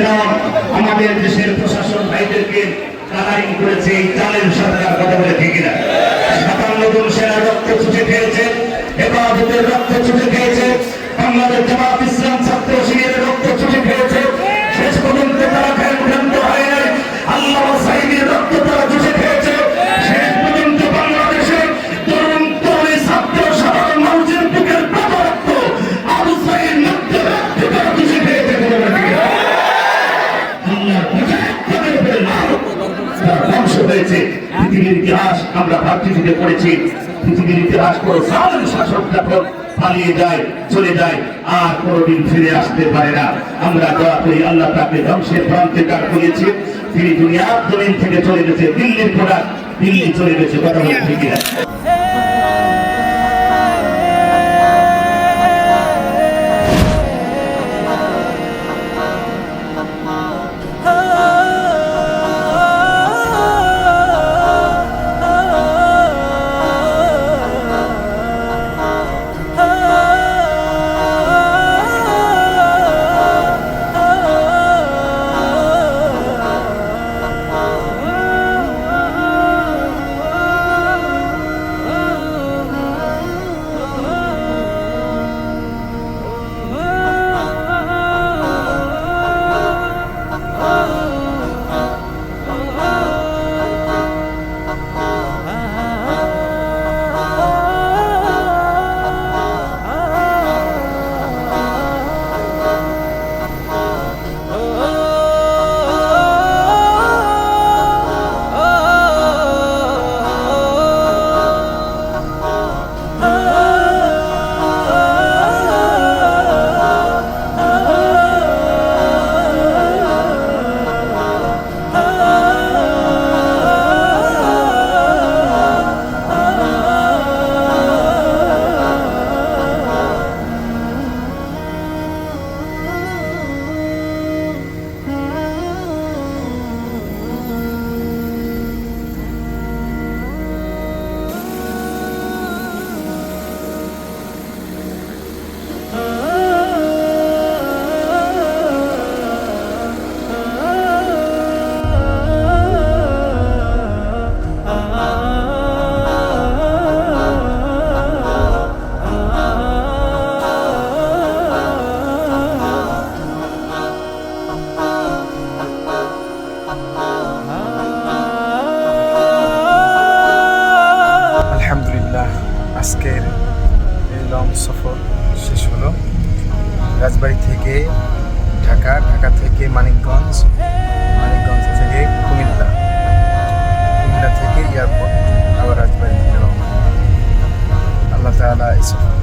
বলেছিলাম আমাদের দেশের প্রশাসন ভাইদেরকে কালারিং করেছে এই চালের সরকার কথা বলে ঠিক না 57 জন সেনা রক্ত চুষে খেয়েছে হেফাজতের রক্ত চুষে খেয়েছে বাংলাদেশ জামাত ইসলাম ছাত্র শিবিরের রক্ত চুষে খেয়েছে শেষ পর্যন্ত তারা ক্ষান্ত হয় নাই আল্লাহ সাইদের রক্ত তারা চুষে খেয়েছে শেষ পর্যন্ত বাংলাদেশের তরুণ তরুণী ছাত্র সাধারণ মানুষের বুকের রক্ত আবু সাইদ মধ্যে রক্ত তারা চুষে খেয়েছে ধ্বংস হয়েছে পৃথিবীর ইতিহাস আমরা ভাতৃত্বে পড়েছি পৃথিবীর ইতিহাস কোনো জালেম শাসক যখন পালিয়ে যায় চলে যায় আর কোনোদিন ফিরে আসতে পারে না আমরা দোয়া করি আল্লাহ তাকে ধ্বংসের প্রান্তে দাঁড় করিয়েছে তিনি দুনিয়ার জমিন থেকে চলে গেছে দিল্লির প্রোডাক্ট দিল্লি চলে গেছে কথা বলে ঠিক না আলহামদুলিল্লাহ আজকের এই লং সফর শেষ হলো রাজবাড়ী থেকে ঢাকা ঢাকা থেকে মানিকগঞ্জ মানিকগঞ্জ থেকে কুমিল্লা কুমিল্লা থেকে এয়ারপোর্ট আবার রাজবাড়ী থেকে রওনা আল্লাহ তাআলা এই সফর